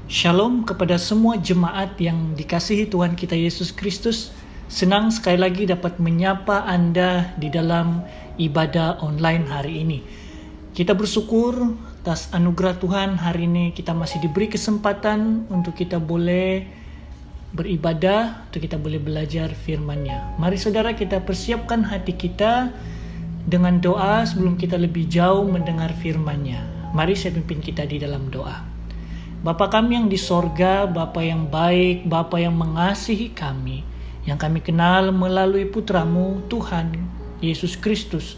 Shalom kepada semua jemaat yang dikasihi Tuhan kita Yesus Kristus. Senang sekali lagi dapat menyapa Anda di dalam ibadah online hari ini. Kita bersyukur atas anugerah Tuhan, hari ini kita masih diberi kesempatan untuk kita boleh beribadah, untuk kita boleh belajar firman-Nya. Mari saudara, kita persiapkan hati kita dengan doa sebelum kita lebih jauh mendengar firman-Nya. Mari saya pimpin kita di dalam doa. Bapa kami yang di sorga, Bapa yang baik, Bapa yang mengasihi kami, yang kami kenal melalui putramu Tuhan Yesus Kristus.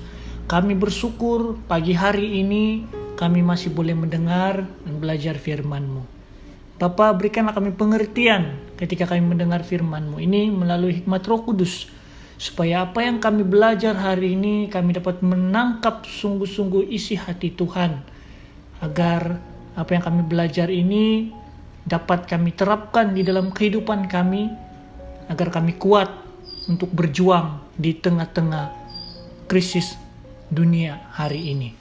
Kami bersyukur pagi hari ini kami masih boleh mendengar dan belajar firman-Mu. Bapa, berikanlah kami pengertian ketika kami mendengar firman-Mu ini melalui hikmat Roh Kudus, supaya apa yang kami belajar hari ini kami dapat menangkap sungguh-sungguh isi hati Tuhan, agar apa yang kami belajar ini dapat kami terapkan di dalam kehidupan kami, agar kami kuat untuk berjuang di tengah-tengah krisis dunia hari ini.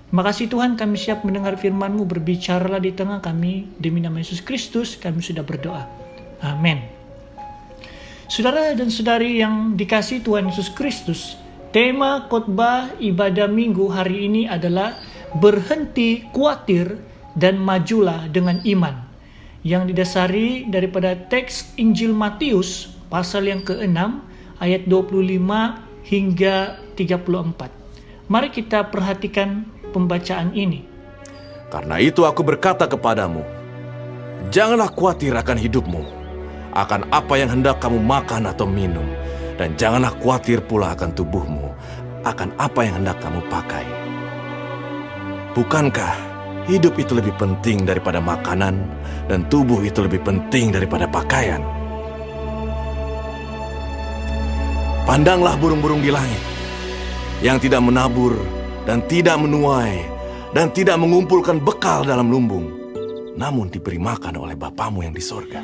Terima kasih Tuhan, kami siap mendengar firman-Mu, berbicaralah di tengah kami, demi nama Yesus Kristus kami sudah berdoa. Amin. Saudara dan saudari yang dikasihi Tuhan Yesus Kristus, tema khotbah ibadah minggu hari ini adalah berhenti khawatir dan majulah dengan iman, yang didasari daripada teks Injil Matius pasal yang ke-6 ayat 25 hingga 34. Mari kita perhatikan pembacaan ini. Karena itu aku berkata kepadamu, janganlah khawatir akan hidupmu, akan apa yang hendak kamu makan atau minum, dan janganlah khawatir pula akan tubuhmu, akan apa yang hendak kamu pakai. Bukankah hidup itu lebih penting daripada makanan, dan tubuh itu lebih penting daripada pakaian? Pandanglah burung-burung di langit, yang tidak menabur, dan tidak menuai, dan tidak mengumpulkan bekal dalam lumbung, namun diberi makan oleh Bapamu yang di sorga.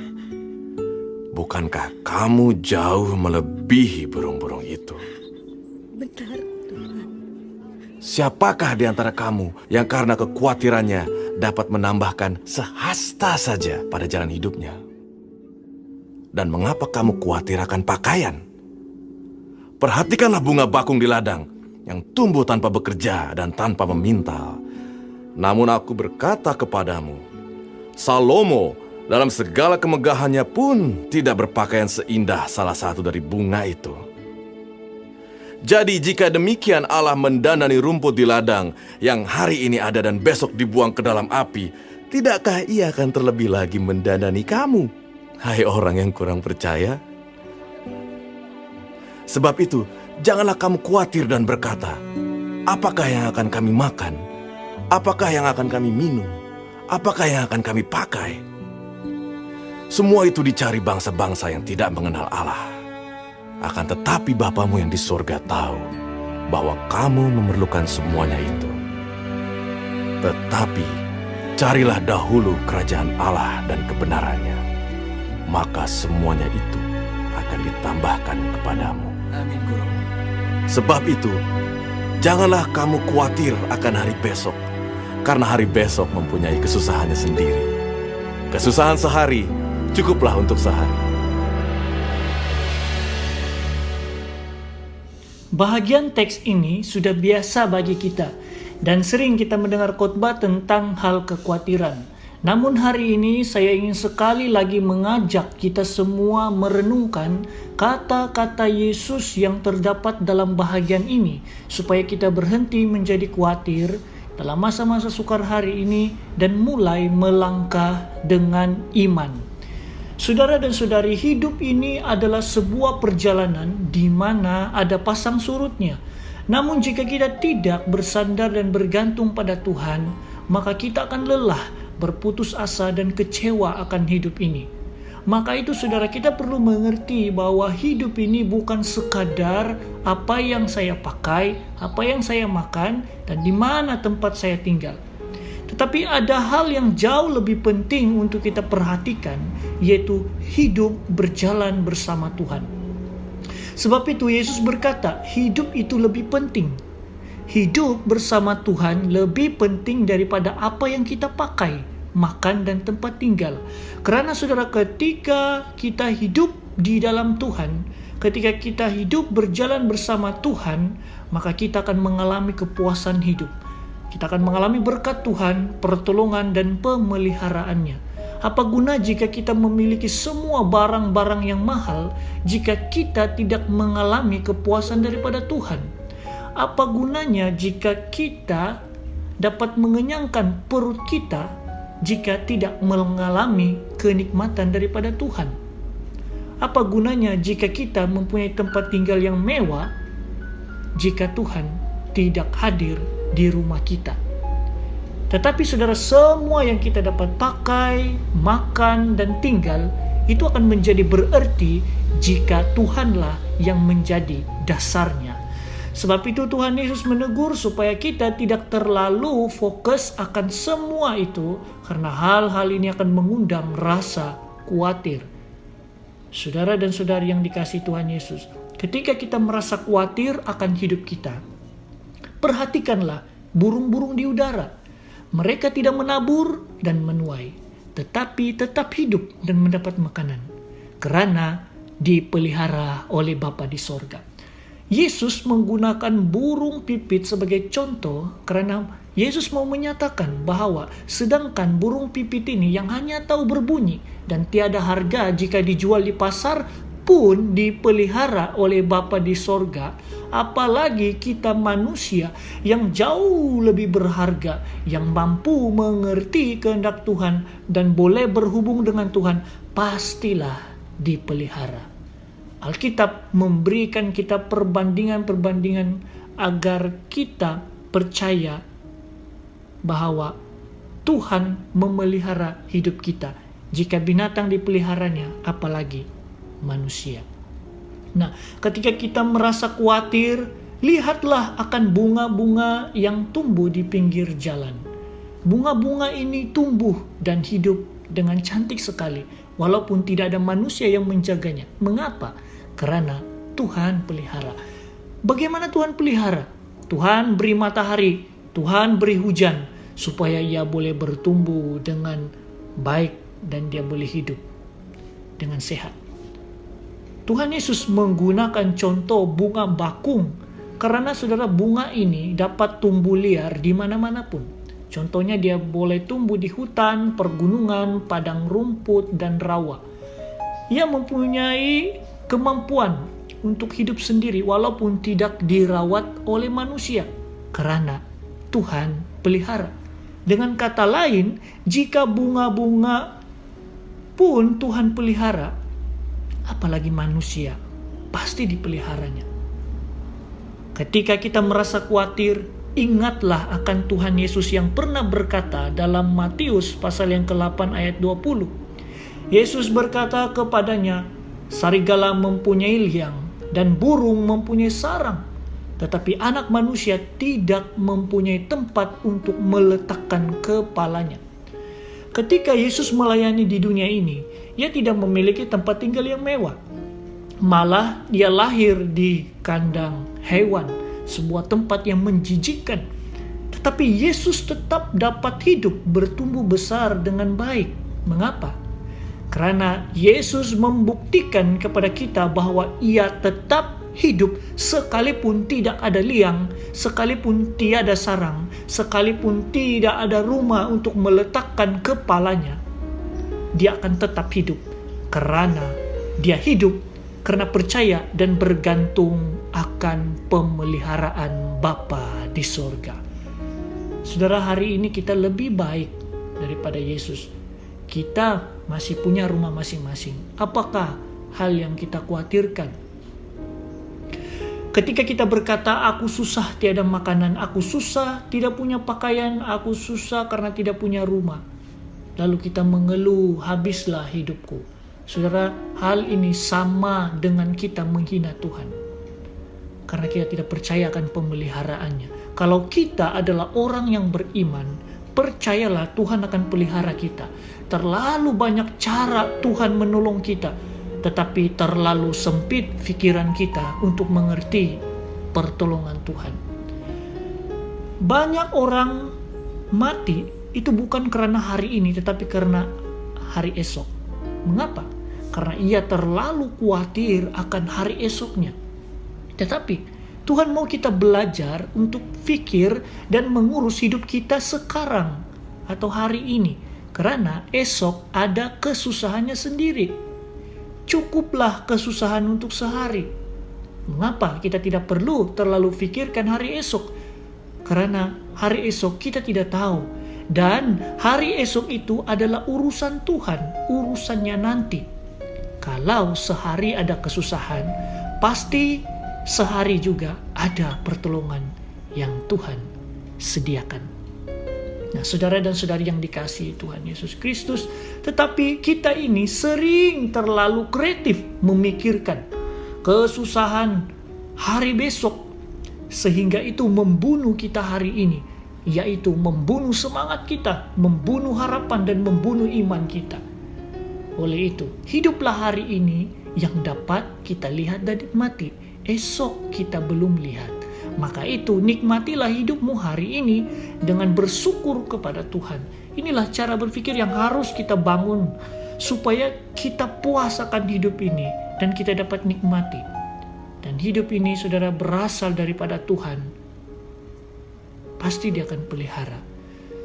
Bukankah kamu jauh melebihi burung-burung itu? Benar, Tuhan. Siapakah di antara kamu yang karena kekhawatirannya dapat menambahkan sehasta saja pada jalan hidupnya? Dan mengapa kamu khawatir akan pakaian? Perhatikanlah bunga bakung di ladang, yang tumbuh tanpa bekerja dan tanpa memintal. Namun aku berkata kepadamu, Salomo dalam segala kemegahannya pun tidak berpakaian seindah salah satu dari bunga itu. Jadi jika demikian Allah mendanani rumput di ladang yang hari ini ada dan besok dibuang ke dalam api, tidakkah Ia akan terlebih lagi mendanani kamu, hai orang yang kurang percaya? Sebab itu, janganlah kamu khawatir dan berkata, apakah yang akan kami makan? Apakah yang akan kami minum? Apakah yang akan kami pakai? Semua itu dicari bangsa-bangsa yang tidak mengenal Allah. Akan tetapi Bapamu yang di surga tahu bahwa kamu memerlukan semuanya itu. Tetapi carilah dahulu kerajaan Allah dan kebenarannya, maka semuanya itu akan ditambahkan kepadamu. Amin, Guru. Sebab itu, janganlah kamu khawatir akan hari besok, karena hari besok mempunyai kesusahannya sendiri. Kesusahan sehari cukuplah untuk sehari. Bahagian teks ini sudah biasa bagi kita, dan sering kita mendengar khotbah tentang hal kekhawatiran. Namun hari ini saya ingin sekali lagi mengajak kita semua merenungkan kata-kata Yesus yang terdapat dalam bahagian ini, supaya kita berhenti menjadi khawatir dalam masa-masa sukar hari ini dan mulai melangkah dengan iman. Saudara dan saudari, hidup ini adalah sebuah perjalanan di mana ada pasang surutnya. Namun jika kita tidak bersandar dan bergantung pada Tuhan, maka kita akan lelah, berputus asa dan kecewa akan hidup ini. Maka itu saudara, kita perlu mengerti bahwa hidup ini bukan sekadar apa yang saya pakai, apa yang saya makan, dan di mana tempat saya tinggal. Tetapi ada hal yang jauh lebih penting untuk kita perhatikan, yaitu hidup berjalan bersama Tuhan. Sebab itu Yesus berkata, hidup itu lebih penting. Hidup bersama Tuhan lebih penting daripada apa yang kita pakai, makan, dan tempat tinggal. Karena saudara, ketika kita hidup di dalam Tuhan, ketika kita hidup berjalan bersama Tuhan, maka kita akan mengalami kepuasan hidup. Kita akan mengalami berkat Tuhan, pertolongan, dan pemeliharaannya. Apa guna jika kita memiliki semua barang-barang yang mahal jika kita tidak mengalami kepuasan daripada Tuhan? Apa gunanya jika kita dapat mengenyangkan perut kita jika tidak mengalami kenikmatan daripada Tuhan? Apa gunanya jika kita mempunyai tempat tinggal yang mewah jika Tuhan tidak hadir di rumah kita? Tetapi saudara, semua yang kita dapat pakai, makan, dan tinggal itu akan menjadi berarti jika Tuhanlah yang menjadi dasarnya. Sebab itu Tuhan Yesus menegur supaya kita tidak terlalu fokus akan semua itu, karena hal-hal ini akan mengundang rasa khawatir. Saudara dan saudari yang dikasihi Tuhan Yesus, ketika kita merasa khawatir akan hidup kita, perhatikanlah burung-burung di udara. Mereka tidak menabur dan menuai, tetapi tetap hidup dan mendapat makanan, karena dipelihara oleh Bapa di sorga. Yesus menggunakan burung pipit sebagai contoh karena Yesus mau menyatakan bahwa sedangkan burung pipit ini yang hanya tahu berbunyi dan tiada harga jika dijual di pasar pun dipelihara oleh Bapa di sorga, apalagi kita manusia yang jauh lebih berharga, yang mampu mengerti kehendak Tuhan dan boleh berhubung dengan Tuhan, pastilah dipelihara. Alkitab memberikan kita perbandingan-perbandingan agar kita percaya bahwa Tuhan memelihara hidup kita. Jika binatang dipeliharanya, apalagi manusia. Nah, ketika kita merasa khawatir, lihatlah akan bunga-bunga yang tumbuh di pinggir jalan. Bunga-bunga ini tumbuh dan hidup dengan cantik sekali, walaupun tidak ada manusia yang menjaganya. Mengapa? Karena Tuhan pelihara. Bagaimana Tuhan pelihara? Tuhan beri matahari, Tuhan beri hujan, supaya ia boleh bertumbuh dengan baik dan dia boleh hidup dengan sehat. Tuhan Yesus menggunakan contoh bunga bakung karena saudara, bunga ini dapat tumbuh liar di mana-mana pun. Contohnya dia boleh tumbuh di hutan, pergunungan, padang rumput, dan rawa. Ia mempunyai kemampuan untuk hidup sendiri walaupun tidak dirawat oleh manusia karena Tuhan pelihara. Dengan kata lain, jika bunga-bunga pun Tuhan pelihara, apalagi manusia, pasti dipeliharanya. Ketika kita merasa khawatir, ingatlah akan Tuhan Yesus yang pernah berkata dalam Matius pasal yang ke-8 ayat 20. Yesus berkata kepadanya, "Sarigala mempunyai liang dan burung mempunyai sarang, tetapi anak manusia tidak mempunyai tempat untuk meletakkan kepalanya." Ketika Yesus melayani di dunia ini, ia tidak memiliki tempat tinggal yang mewah. Malah dia lahir di kandang hewan, sebuah tempat yang menjijikkan. Tetapi Yesus tetap dapat hidup, bertumbuh besar dengan baik. Mengapa? Karena Yesus membuktikan kepada kita bahwa ia tetap hidup sekalipun tidak ada liang, sekalipun tiada sarang, sekalipun tidak ada rumah untuk meletakkan kepalanya. Dia akan tetap hidup karena dia hidup karena percaya dan bergantung akan pemeliharaan Bapa di sorga. Saudara, hari ini kita lebih baik daripada Yesus. Kita masih punya rumah masing-masing. Apakah hal yang kita khawatirkan? Ketika kita berkata, aku susah tiada makanan, aku susah tidak punya pakaian, aku susah karena tidak punya rumah. Lalu kita mengeluh, habislah hidupku. Saudara, hal ini sama dengan kita menghina Tuhan. Karena kita tidak percaya akan pemeliharaannya. Kalau kita adalah orang yang beriman, percayalah Tuhan akan pelihara kita. Terlalu banyak cara Tuhan menolong kita, tetapi terlalu sempit pikiran kita untuk mengerti pertolongan Tuhan. Banyak orang mati itu bukan karena hari ini, tetapi karena hari esok. Mengapa? Karena ia terlalu khawatir akan hari esoknya. Tetapi Tuhan mau kita belajar untuk pikir dan mengurus hidup kita sekarang atau hari ini. Karena esok ada kesusahannya sendiri. Cukuplah kesusahan untuk sehari. Mengapa kita tidak perlu terlalu pikirkan hari esok? Karena hari esok kita tidak tahu. Dan hari esok itu adalah urusan Tuhan, urusannya nanti. Kalau sehari ada kesusahan, pasti sehari juga ada pertolongan yang Tuhan sediakan. Nah, saudara dan saudari yang dikasihi Tuhan Yesus Kristus, tetapi kita ini sering terlalu kreatif memikirkan kesusahan hari besok, sehingga itu membunuh kita hari ini, yaitu membunuh semangat kita, membunuh harapan dan membunuh iman kita. Oleh itu, hiduplah hari ini yang dapat kita lihat dan nikmati. Esok kita belum lihat. Maka itu nikmatilah hidupmu hari ini dengan bersyukur kepada Tuhan. Inilah cara berpikir yang harus kita bangun supaya kita puas akan hidup ini dan kita dapat nikmati. Dan hidup ini saudara berasal daripada Tuhan. Pasti dia akan pelihara.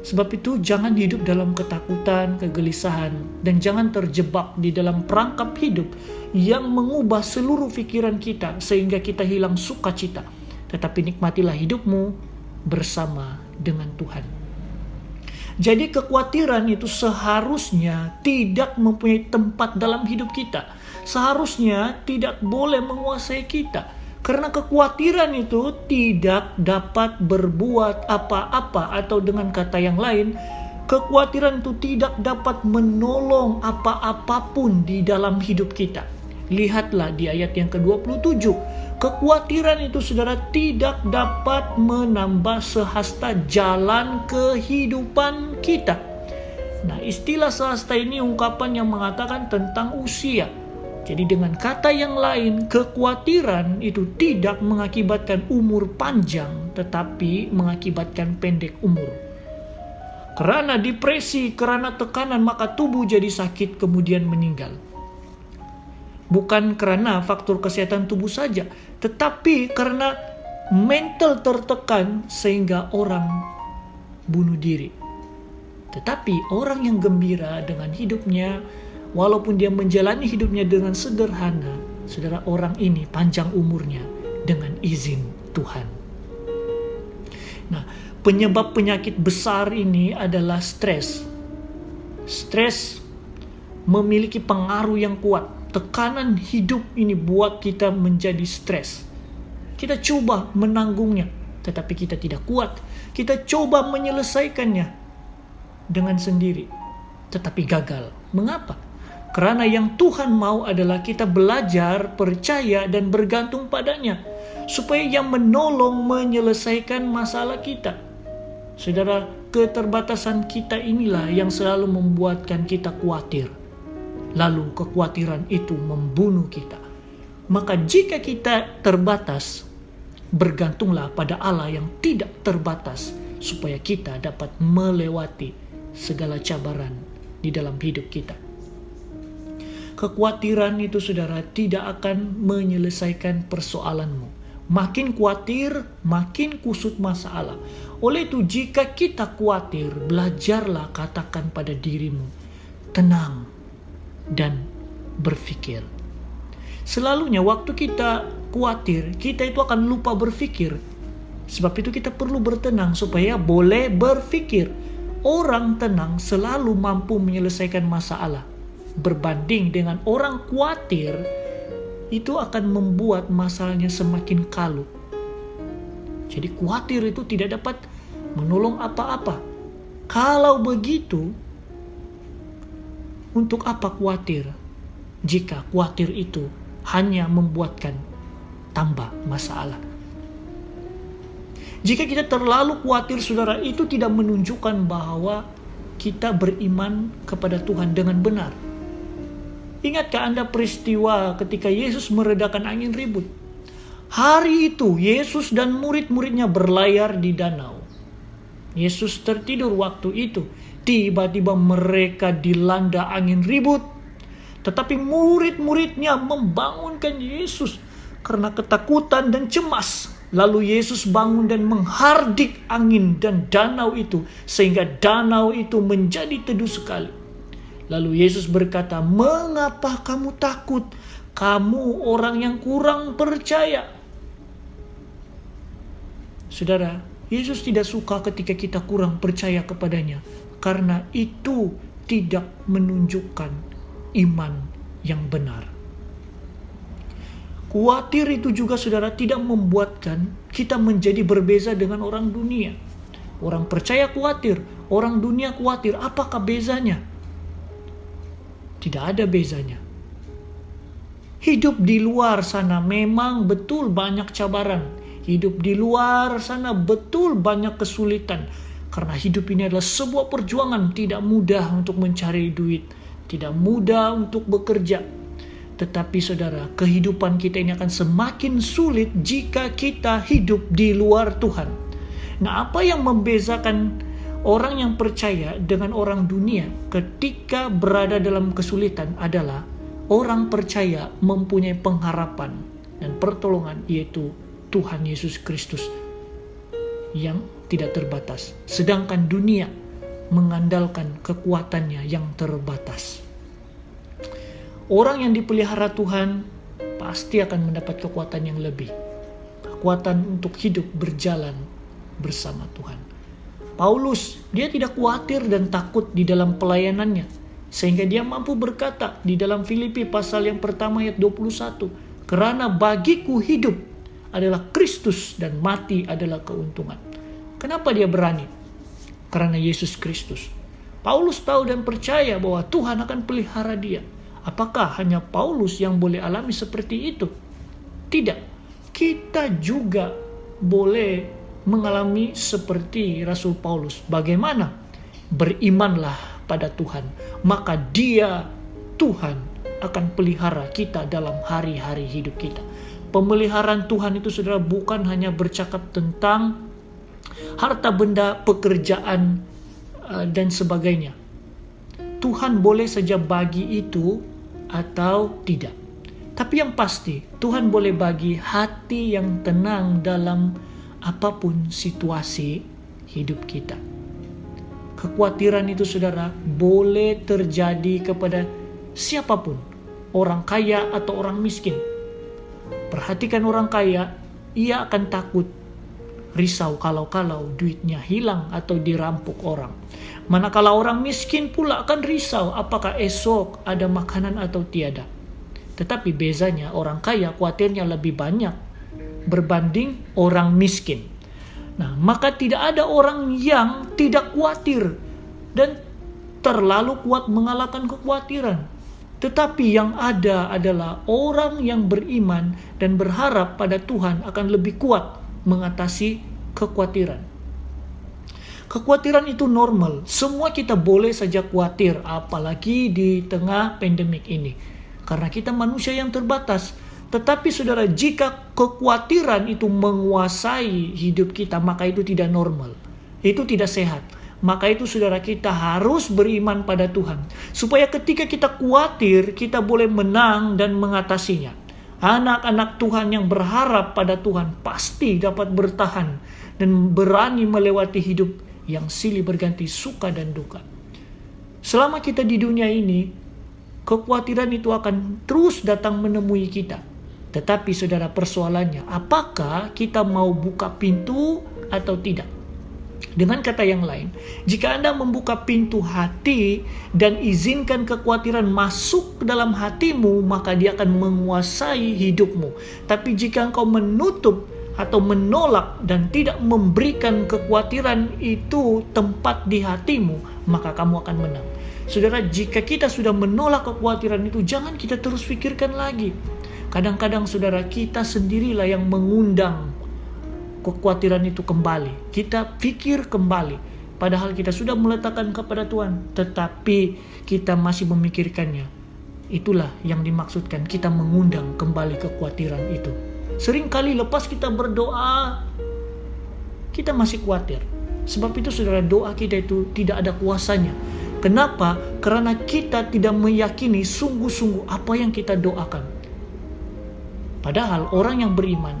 Sebab itu jangan hidup dalam ketakutan, kegelisahan, dan jangan terjebak di dalam perangkap hidup yang mengubah seluruh pikiran kita sehingga kita hilang sukacita. Tetapi nikmatilah hidupmu bersama dengan Tuhan. Jadi kekhawatiran itu seharusnya tidak mempunyai tempat dalam hidup kita. Seharusnya tidak boleh menguasai kita. Karena kekhawatiran itu tidak dapat berbuat apa-apa, atau dengan kata yang lain, kekhawatiran itu tidak dapat menolong apa-apapun di dalam hidup kita. Lihatlah di ayat yang ke-27. Kekhawatiran itu saudara tidak dapat menambah sehasta jalan kehidupan kita. Nah, istilah sehasta ini ungkapan yang mengatakan tentang usia. Jadi dengan kata yang lain, kekhawatiran itu tidak mengakibatkan umur panjang, tetapi mengakibatkan pendek umur. Karena depresi, karena tekanan, maka tubuh jadi sakit kemudian meninggal. Bukan karena faktor kesehatan tubuh saja, tetapi karena mental tertekan sehingga orang bunuh diri. Tetapi orang yang gembira dengan hidupnya, walaupun dia menjalani hidupnya dengan sederhana, saudara, orang ini panjang umurnya dengan izin Tuhan. Nah, penyebab penyakit besar ini adalah stres. Stres memiliki pengaruh yang kuat. Tekanan hidup ini buat kita menjadi stres. Kita coba menanggungnya, tetapi kita tidak kuat. Kita coba menyelesaikannya dengan sendiri, tetapi gagal. Mengapa? Karena yang Tuhan mau adalah kita belajar, percaya, dan bergantung padanya, supaya Ia menolong menyelesaikan masalah kita. Saudara, keterbatasan kita inilah yang selalu membuatkan kita khawatir. Lalu kekhawatiran itu membunuh kita. Maka jika kita terbatas, bergantunglah pada Allah yang tidak terbatas, supaya kita dapat melewati segala cabaran di dalam hidup kita. Kekhawatiran itu saudara tidak akan menyelesaikan persoalanmu. Makin khawatir, makin kusut masalah. Oleh itu jika kita khawatir, belajarlah katakan pada dirimu, tenang dan berpikir. Selalunya waktu kita khawatir, kita itu akan lupa berpikir. Sebab itu kita perlu bertenang supaya boleh berpikir. Orang tenang selalu mampu menyelesaikan masalah. Berbanding dengan orang khawatir, itu akan membuat masalahnya semakin kalut. Jadi khawatir itu tidak dapat menolong apa-apa. Kalau begitu, untuk apa khawatir? Jika khawatir itu hanya membuatkan tambah masalah. Jika kita terlalu khawatir, saudara, itu tidak menunjukkan bahwa kita beriman kepada Tuhan dengan benar. Ingatkah Anda peristiwa ketika Yesus meredakan angin ribut? Hari itu Yesus dan murid-muridnya berlayar di danau. Yesus tertidur waktu itu. Tiba-tiba mereka dilanda angin ribut. Tetapi murid-muridnya membangunkan Yesus karena ketakutan dan cemas. Lalu Yesus bangun dan menghardik angin dan danau itu, sehingga danau itu menjadi teduh sekali. Lalu Yesus berkata, "Mengapa kamu takut? Kamu orang yang kurang percaya." Saudara, Yesus tidak suka ketika kita kurang percaya kepadanya, karena itu tidak menunjukkan iman yang benar. Khawatir itu juga, saudara, tidak membuatkan kita menjadi berbeza dengan orang dunia. Orang percaya khawatir, orang dunia khawatir. Apakah bezanya? Tidak ada bezanya. Hidup di luar sana memang betul banyak cabaran. Hidup di luar sana betul banyak kesulitan. Karena hidup ini adalah sebuah perjuangan, tidak mudah untuk mencari duit, tidak mudah untuk bekerja. Tetapi saudara, kehidupan kita ini akan semakin sulit jika kita hidup di luar Tuhan. Nah, apa yang membezakan orang yang percaya dengan orang dunia ketika berada dalam kesulitan adalah orang percaya mempunyai pengharapan dan pertolongan, yaitu Tuhan Yesus Kristus yang tidak terbatas. Sedangkan dunia mengandalkan kekuatannya yang terbatas. Orang yang dipelihara Tuhan pasti akan mendapat kekuatan yang lebih. Kekuatan untuk hidup berjalan bersama Tuhan. Paulus, dia tidak khawatir dan takut di dalam pelayanannya. Sehingga dia mampu berkata di dalam Filipi pasal yang pertama ayat 21. "Karena bagiku hidup adalah Kristus dan mati adalah keuntungan." Kenapa dia berani? Karena Yesus Kristus. Paulus tahu dan percaya bahwa Tuhan akan pelihara dia. Apakah hanya Paulus yang boleh alami seperti itu? Tidak. Kita juga boleh mengalami seperti Rasul Paulus. Bagaimana? Berimanlah pada Tuhan, maka Dia, Tuhan, akan pelihara kita dalam hari-hari hidup kita. Pemeliharaan Tuhan itu, saudara, bukan hanya bercakap tentang harta benda, pekerjaan, dan sebagainya. Tuhan boleh saja bagi itu atau tidak. Tapi yang pasti, Tuhan boleh bagi hati yang tenang dalam apapun situasi hidup kita. Kekhawatiran itu, saudara, boleh terjadi kepada siapapun, orang kaya atau orang miskin. Perhatikan orang kaya, ia akan takut, risau kalau duitnya hilang atau dirampok orang. Manakala orang miskin pula akan risau apakah esok ada makanan atau tiada. Tetapi bezanya, orang kaya khawatirnya lebih banyak berbanding orang miskin. Nah, maka tidak ada orang yang tidak khawatir dan terlalu kuat mengalahkan kekhawatiran. Tetapi yang ada adalah orang yang beriman dan berharap pada Tuhan akan lebih kuat mengatasi kekhawatiran. Kekhawatiran itu normal. Semua kita boleh saja khawatir, apalagi di tengah pandemik ini. Karena kita manusia yang terbatas. Tetapi saudara, jika kekhawatiran itu menguasai hidup kita, maka itu tidak normal. Itu tidak sehat. Maka itu saudara, kita harus beriman pada Tuhan. Supaya ketika kita khawatir, kita boleh menang dan mengatasinya. Anak-anak Tuhan yang berharap pada Tuhan pasti dapat bertahan dan berani melewati hidup yang silih berganti suka dan duka. Selama kita di dunia ini, kekhawatiran itu akan terus datang menemui kita. Tetapi saudara, persoalannya, apakah kita mau buka pintu atau tidak? Dengan kata yang lain, jika Anda membuka pintu hati dan izinkan kekhawatiran masuk ke dalam hatimu, maka dia akan menguasai hidupmu. Tapi jika engkau menutup atau menolak dan tidak memberikan kekhawatiran itu tempat di hatimu, maka kamu akan menang. Saudara, jika kita sudah menolak kekhawatiran itu, jangan kita terus pikirkan lagi. Kadang-kadang saudara, kita sendirilah yang mengundang kekhawatiran itu kembali. Kita pikir kembali, padahal kita sudah meletakkan kepada Tuhan, tetapi kita masih memikirkannya. Itulah yang dimaksudkan kita mengundang kembali kekhawatiran itu. Seringkali lepas kita berdoa, kita masih khawatir. Sebab itu saudara, doa kita itu tidak ada kuasanya. Kenapa? Karena kita tidak meyakini sungguh-sungguh apa yang kita doakan. Padahal orang yang beriman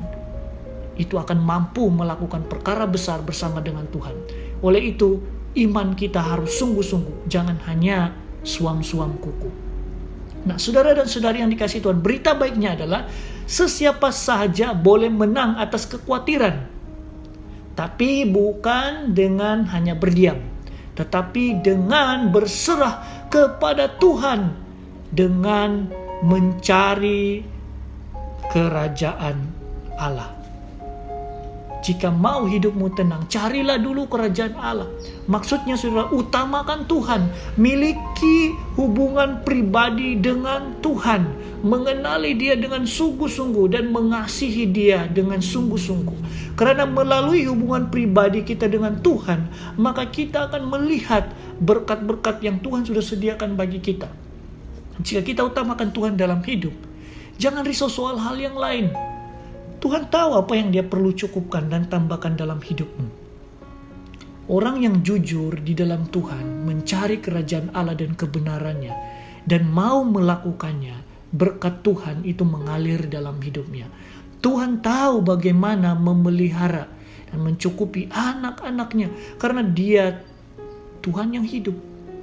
itu akan mampu melakukan perkara besar bersama dengan Tuhan. Oleh itu, iman kita harus sungguh-sungguh, jangan hanya suam-suam kuku. Nah, saudara dan saudari yang dikasihi Tuhan, berita baiknya adalah sesiapa saja boleh menang atas kekhawatiran. Tapi bukan dengan hanya berdiam, tetapi dengan berserah kepada Tuhan, dengan mencari kerajaan Allah. Jika mau hidupmu tenang, carilah dulu kerajaan Allah. Maksudnya saudara, utamakan Tuhan. Miliki hubungan pribadi dengan Tuhan. Mengenali Dia dengan sungguh-sungguh dan mengasihi Dia dengan sungguh-sungguh. Karena melalui hubungan pribadi kita dengan Tuhan, maka kita akan melihat berkat-berkat yang Tuhan sudah sediakan bagi kita. Jika kita utamakan Tuhan dalam hidup, jangan risau soal hal yang lain. Tuhan tahu apa yang Dia perlu cukupkan dan tambahkan dalam hidupmu. Orang yang jujur di dalam Tuhan, mencari kerajaan Allah dan kebenarannya, dan mau melakukannya, berkat Tuhan itu mengalir dalam hidupnya. Tuhan tahu bagaimana memelihara dan mencukupi anak-anaknya, karena Dia Tuhan yang hidup.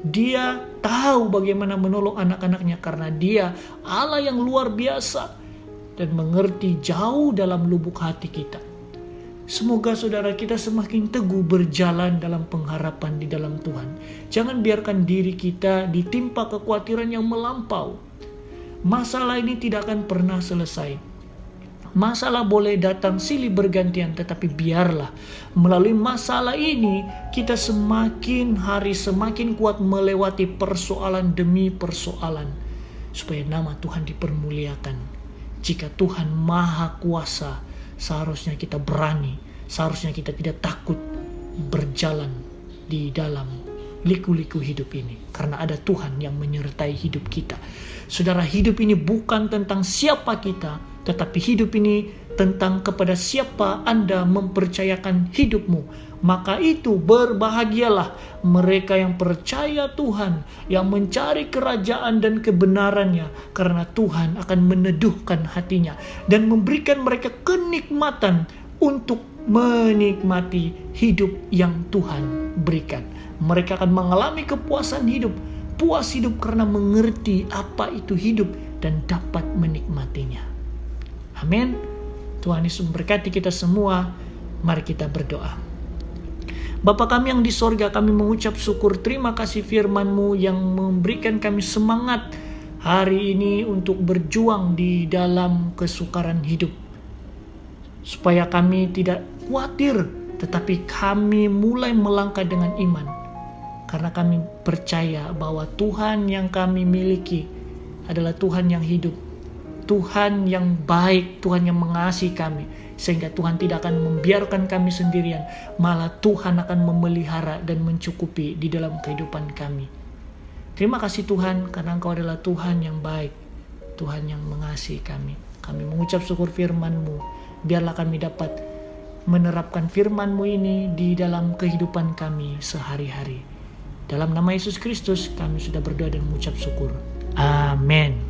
Dia tahu bagaimana menolong anak-anaknya, karena Dia Allah yang luar biasa dan mengerti jauh dalam lubuk hati kita. Semoga saudara kita semakin teguh berjalan dalam pengharapan di dalam Tuhan. Jangan biarkan diri kita ditimpa kekhawatiran yang melampau. Masalah ini tidak akan pernah selesai. Masalah boleh datang silih bergantian, tetapi biarlah melalui masalah ini kita semakin hari semakin kuat melewati persoalan demi persoalan, supaya nama Tuhan dipermuliakan. Jika Tuhan Maha Kuasa, seharusnya kita berani, seharusnya kita tidak takut berjalan di dalam liku-liku hidup ini, karena ada Tuhan yang menyertai hidup kita. Saudara, hidup ini bukan tentang siapa kita, tetapi hidup ini tentang kepada siapa Anda mempercayakan hidupmu. Maka itu berbahagialah mereka yang percaya Tuhan, yang mencari kerajaan dan kebenarannya, karena Tuhan akan meneduhkan hatinya dan memberikan mereka kenikmatan untuk menikmati hidup yang Tuhan berikan. Mereka akan mengalami kepuasan hidup, puas hidup karena mengerti apa itu hidup dan dapat menikmatinya. Amin. Tuhan Yesus memberkati kita semua. Mari kita berdoa. Bapa kami yang di sorga, kami mengucap syukur, terima kasih firman-Mu yang memberikan kami semangat hari ini untuk berjuang di dalam kesukaran hidup. Supaya kami tidak khawatir, tetapi kami mulai melangkah dengan iman. Karena kami percaya bahwa Tuhan yang kami miliki adalah Tuhan yang hidup, Tuhan yang baik, Tuhan yang mengasihi kami. Sehingga Tuhan tidak akan membiarkan kami sendirian, malah Tuhan akan memelihara dan mencukupi di dalam kehidupan kami. Terima kasih Tuhan, karena Engkau adalah Tuhan yang baik, Tuhan yang mengasihi kami. Kami mengucap syukur firman-Mu. Biarlah kami dapat menerapkan firman-Mu ini di dalam kehidupan kami sehari-hari. Dalam nama Yesus Kristus kami sudah berdoa dan mengucap syukur. Amin.